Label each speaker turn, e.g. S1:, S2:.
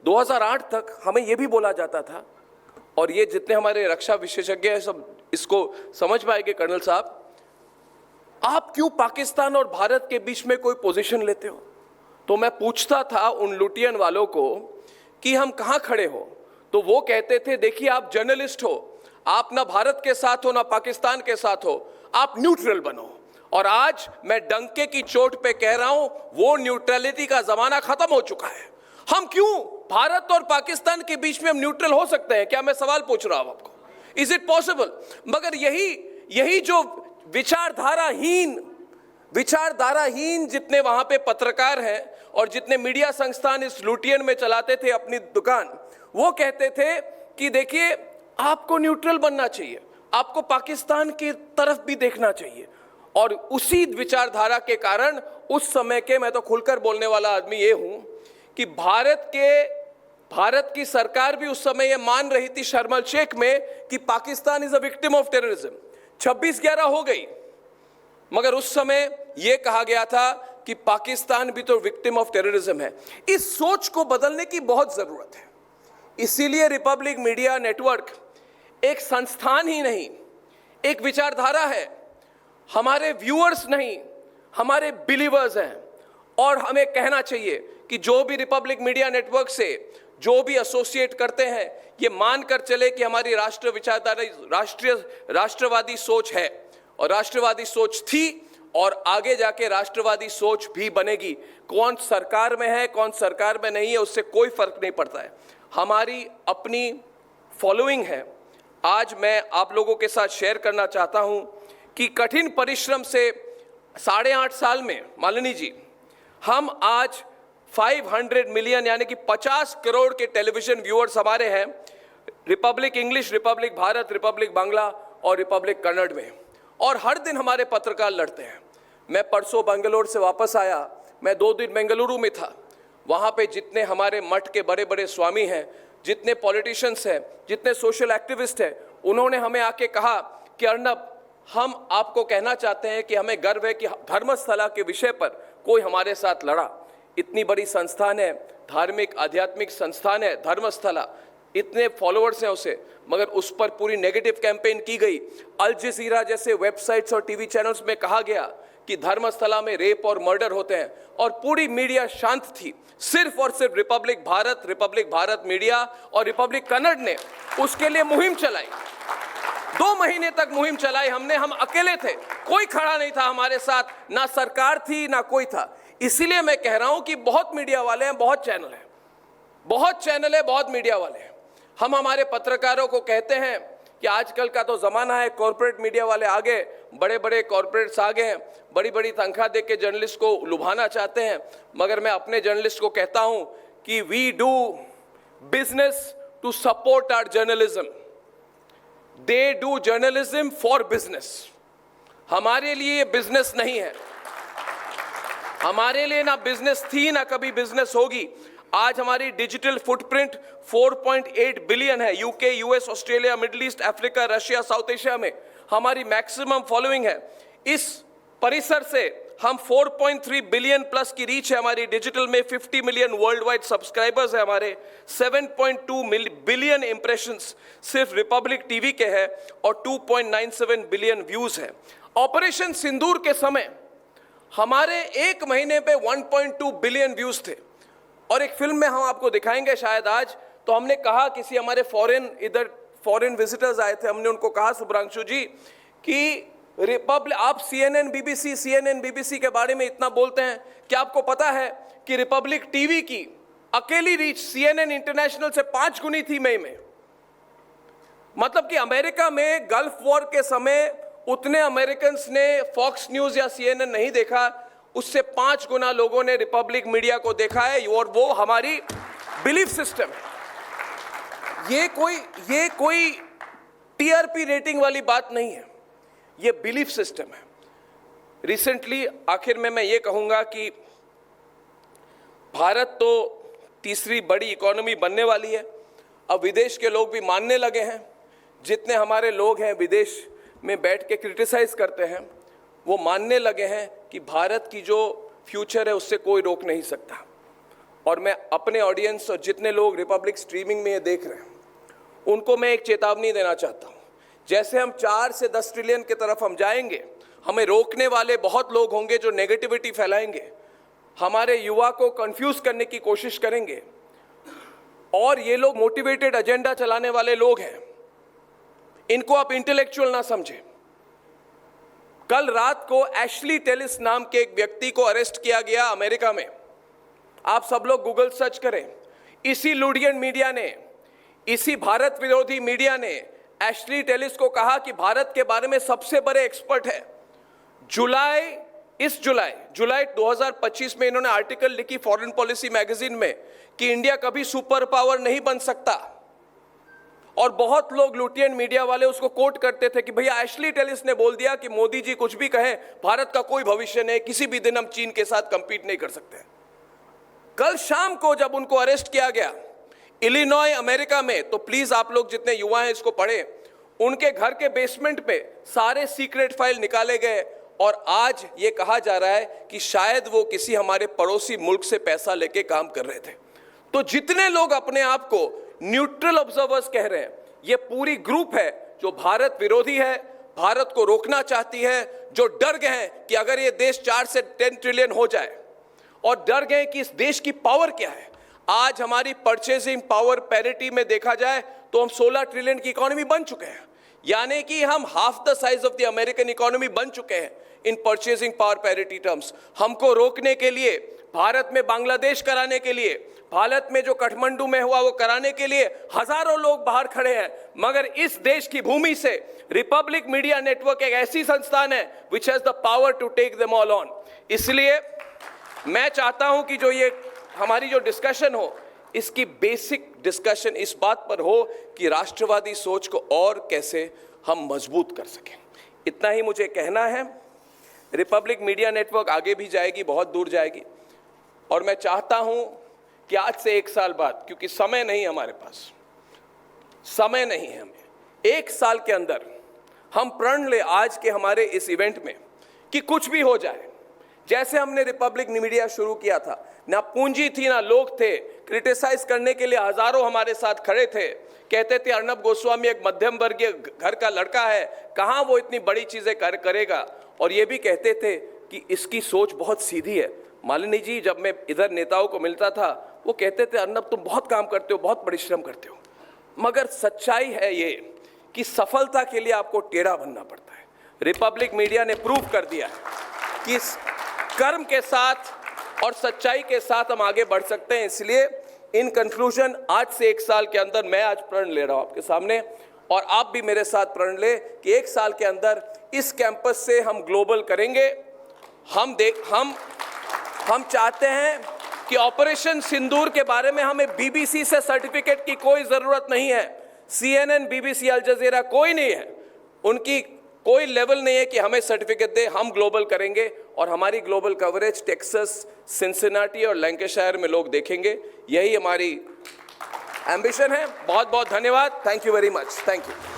S1: 2008 तक हमें यह भी बोला जाता था, और ये जितने हमारे रक्षा विशेषज्ञ हैं सब इसको समझ पाएंगे कर्नल साहब, आप क्यों पाकिस्तान और भारत के बीच में कोई पोजीशन लेते हो? तो मैं पूछता था उन लुटियन वालों को कि हम कहां खड़े हो, तो वो कहते थे देखिए आप जर्नलिस्ट हो, आप ना भारत के साथ हो ना पाकिस्तान के साथ हो, आप न्यूट्रल बनो। और आज मैं डंके की चोट पे कह रहा हूं, वो न्यूट्रलिटी का जमाना खत्म हो चुका है। हम क्यों भारत और पाकिस्तान के बीच में हम न्यूट्रल हो सकते हैं क्या? मैं सवाल पूछ रहा हूं आपको, इज इट पॉसिबल? मगर यही जो विचारधाराहीन जितने वहां पे पत्रकार हैं और जितने मीडिया संस्थान इस लुटियन में चलाते थे अपनी दुकान, वो कहते थे कि देखिए आपको न्यूट्रल बनना चाहिए, आपको पाकिस्तान की तरफ भी देखना चाहिए। और उसी विचारधारा के कारण उस समय के, मैं तो खुलकर बोलने वाला आदमी ये हूं कि भारत की सरकार भी उस समय ये मान रही थी शर्म एल शेख में कि Pakistan is a victim of terrorism. 26/11 हो गई, मगर उस समय यह कहा गया था कि पाकिस्तान भी तो विक्टिम ऑफ टेररिज्म है। इस सोच को बदलने की बहुत जरूरत है। इसीलिए रिपब्लिक मीडिया नेटवर्क एक संस्थान ही नहीं, एक विचारधारा है। हमारे व्यूअर्स नहीं, हमारे बिलीवर्स हैं। और हमें कहना चाहिए कि जो भी रिपब्लिक मीडिया नेटवर्क से जो भी एसोसिएट करते हैं, ये मानकर चले कि हमारी राष्ट्र विचारधारा राष्ट्रवादी सोच है, और राष्ट्रवादी सोच थी, और आगे जाके राष्ट्रवादी सोच भी बनेगी। कौन सरकार में है कौन सरकार में नहीं है उससे कोई फर्क नहीं पड़ता है। हमारी अपनी फॉलोइंग है। आज मैं आप लोगों के साथ शेयर करना चाहता हूं कि कठिन परिश्रम से 8.5 साल में मालिनी जी, हम आज 500 मिलियन यानी कि 50 करोड़ के टेलीविजन व्यूअर्स हमारे हैं, Republic English, Republic Bharat, Republic Bangla और रिपब्लिक कन्नड़ में। और हर दिन हमारे पत्रकार लड़ते हैं। मैं परसों बेंगलोर से वापस आया, मैं 2 दिन बेंगलुरु में था। वहाँ पे जितने हमारे मठ के बड़े बड़े स्वामी हैं, जितने पॉलिटिशियंस हैं, जितने सोशल एक्टिविस्ट हैं, उन्होंने हमें आके कहा कि अर्नब, हम आपको कहना चाहते हैं कि हमें गर्व है कि धर्मस्थला के विषय पर कोई हमारे साथ लड़ा। इतनी बड़ी संस्थान है, धार्मिक आध्यात्मिक संस्थान है धर्मस्थला, इतने फॉलोअर्स हैं उसे, मगर उस पर पूरी नेगेटिव कैंपेन की गई। अल जजीरा जैसे वेबसाइट्स और टीवी चैनल्स में कहा गया कि धर्मस्थला में रेप और मर्डर होते हैं, और पूरी मीडिया शांत थी। सिर्फ और सिर्फ रिपब्लिक भारत मीडिया और रिपब्लिक कन्नड़ ने उसके लिए मुहिम चलाई। 2 महीने तक मुहिम चलाई हमने, हम अकेले थे, कोई खड़ा नहीं था हमारे साथ, ना सरकार थी ना कोई था। इसीलिए मैं कह रहा हूं कि बहुत मीडिया वाले हैं, बहुत चैनल है, बहुत मीडिया वाले हैं। हम हमारे पत्रकारों को कहते हैं कि आजकल का तो जमाना है, कॉर्पोरेट मीडिया वाले आगे, बड़े बड़े कॉर्पोरेट्स आगे हैं, बड़ी बड़ी तनख्वाह दे के जर्नलिस्ट को लुभाना चाहते हैं। मगर मैं अपने जर्नलिस्ट को कहता हूं कि we do business to support our journalism, they do journalism for business. हमारे लिए ये बिजनेस नहीं है, हमारे लिए ना बिजनेस थी ना कभी बिजनेस होगी। आज हमारी डिजिटल फुटप्रिंट 4.8 बिलियन है। UK, US, Australia, middle east, Africa, Russia, south Asia में हमारी मैक्सिमम फॉलोइंग है। इस परिसर से हम 4.3 बिलियन प्लस की रीच है हमारी डिजिटल में। 50 मिलियन वर्ल्ड वाइड सब्सक्राइबर्स है हमारे। 7.2 बिलियन इंप्रेशंस सिर्फ रिपब्लिक टीवी के हैं, और 2.97 बिलियन व्यूज है। ऑपरेशन सिंदूर के समय हमारे 1 महीने पे 1.2 बिलियन व्यूज थे। और एक फिल्म में हम आपको दिखाएंगे शायद आज, तो हमने कहा किसी हमारे फॉरेन विजिटर्स आए थे, हमने उनको कहा शुभ्रांशु जी कि आप CNN BBC के बारे में इतना बोलते हैं, क्या आपको पता है कि रिपब्लिक टीवी की अकेली रीच CNN इंटरनेशनल से 5 गुनी थी मई में। मतलब कि अमेरिका में गल्फ वॉर के समय उतने अमेरिकन ने फॉक्स न्यूज या CNN नहीं देखा, उससे 5 गुना लोगों ने रिपब्लिक मीडिया को देखा है। और वो हमारी बिलीफ सिस्टम है। ये कोई TRP रेटिंग वाली बात नहीं है, ये बिलीफ सिस्टम है। रिसेंटली आखिर में मैं ये कहूंगा कि भारत तो तीसरी बड़ी इकोनॉमी बनने वाली है। अब विदेश के लोग भी मानने लगे हैं। जितने हमारे लोग हैं विदेश में बैठ के क्रिटिसाइज करते हैं, वो मानने लगे हैं कि भारत की जो फ्यूचर है उससे कोई रोक नहीं सकता। और मैं अपने ऑडियंस और जितने लोग रिपब्लिक स्ट्रीमिंग में ये देख रहे हैं उनको मैं एक चेतावनी देना चाहता हूँ। जैसे हम 4 से 10 ट्रिलियन की तरफ हम जाएंगे, हमें रोकने वाले बहुत लोग होंगे जो नेगेटिविटी फैलाएंगे, हमारे युवा को कंफ्यूज करने की कोशिश करेंगे, और ये लोग मोटिवेटेड एजेंडा चलाने वाले लोग हैं। इनको आप इंटेलेक्चुअल ना समझें। कल रात को एशली टेलिस नाम के एक व्यक्ति को अरेस्ट किया गया अमेरिका में। आप सब लोग गूगल सर्च करें। इसी लुडियन मीडिया ने, इसी भारत विरोधी मीडिया ने एशली टेलिस को कहा कि भारत के बारे में सबसे बड़े एक्सपर्ट है। जुलाई 2025 में इन्होंने आर्टिकल लिखी फॉरेन पॉलिसी मैगजीन में कि इंडिया कभी सुपर पावर नहीं बन सकता, और बहुत लोग लुटियन मीडिया वाले उसको कोट करते थे कि भैया एशली टेलिस ने बोल दिया कि मोदी जी कुछ भी कहें, भारत का कोई भविष्य नहीं, किसी भी दिन हम चीन के साथ कंपीट नहीं कर सकते। कल शाम को जब उनको अरेस्ट किया गया इलिनॉय अमेरिका में, तो प्लीज आप लोग जितने युवा हैं इसको पढ़ें। उनके घर के बेसमेंट पे सारे सीक्रेट फाइल निकाले गए, और आज ये कहा जा रहा है कि शायद वो किसी हमारे पड़ोसी मुल्क से पैसा लेके काम कर रहे थे। तो जितने लोग अपने आप को न्यूट्रल ऑब्जर्वर्स कह रहे हैं, ये पूरी ग्रुप है जो भारत विरोधी है, भारत को रोकना चाहती है, जो डर गए हैं कि अगर ये देश 4 से 10 ट्रिलियन हो जाए, और डर गए कि इस देश की पावर क्या है। आज हमारी परचेजिंग पावर पैरिटी में देखा जाए तो हम 16 ट्रिलियन की इकोनॉमी बन चुके हैं, यानी कि हम half the size of the American economy बन चुके हैं इन परचेजिंग पावर पैरिटी टर्म्स। हमको रोकने के लिए, भारत में बांग्लादेश कराने के लिए, भारत में जो काठमांडू में हुआ वो कराने के लिए हजारों लोग बाहर खड़े हैं, मगर इस देश की भूमि से रिपब्लिक मीडिया नेटवर्क एक ऐसी संस्थान है which has the power to take them all on. इसलिए मैं चाहता हूं कि जो ये हमारी जो डिस्कशन हो, इसकी बेसिक डिस्कशन इस बात पर हो कि राष्ट्रवादी सोच को और कैसे हम मजबूत कर सकें। इतना ही मुझे कहना है। रिपब्लिक मीडिया नेटवर्क आगे भी जाएगी, बहुत दूर जाएगी, और मैं चाहता हूं कि आज से 1 साल बाद, क्योंकि समय नहीं हमारे पास, समय नहीं है हमें, 1 साल के अंदर हम प्रण ले आज के हमारे इस इवेंट में कि कुछ भी हो जाए। जैसे हमने रिपब्लिक मीडिया शुरू किया था, ना पूंजी थी ना लोग थे, क्रिटिसाइज करने के लिए हजारों हमारे साथ खड़े थे, कहते थे अर्नब गोस्वामी एक मध्यम वर्गीय घर का लड़का है, कहां वो इतनी बड़ी चीजें करेगा, और ये भी कहते थे कि इसकी सोच बहुत सीधी है। मालिनी जी, जब मैं इधर नेताओं को मिलता था वो कहते थे अर्नब तुम बहुत काम करते हो, बहुत परिश्रम करते हो, मगर सच्चाई है ये कि सफलता के लिए आपको टेढ़ा बनना पड़ता है। रिपब्लिक मीडिया ने प्रूव कर दिया है कि कर्म के साथ और सच्चाई के साथ हम आगे बढ़ सकते हैं। इसलिए इन कंक्लूजन, आज से 1 साल के अंदर मैं आज प्रण ले रहा हूं आपके सामने, और आप भी मेरे साथ प्रण ले कि 1 साल के अंदर इस कैंपस से हम ग्लोबल करेंगे। हम चाहते हैं कि ऑपरेशन सिंदूर के बारे में हमें बीबीसी से सर्टिफिकेट की कोई जरूरत नहीं है, CNN, BBC, अल जजीरा कोई नहीं है, उनकी कोई लेवल नहीं है कि हमें सर्टिफिकेट दे। हम ग्लोबल करेंगे, और हमारी ग्लोबल कवरेज टेक्सास, सिंसिनाटी और लैंकाशायर में लोग देखेंगे। यही हमारी एम्बिशन है। बहुत बहुत धन्यवाद। Thank you very much. Thank you.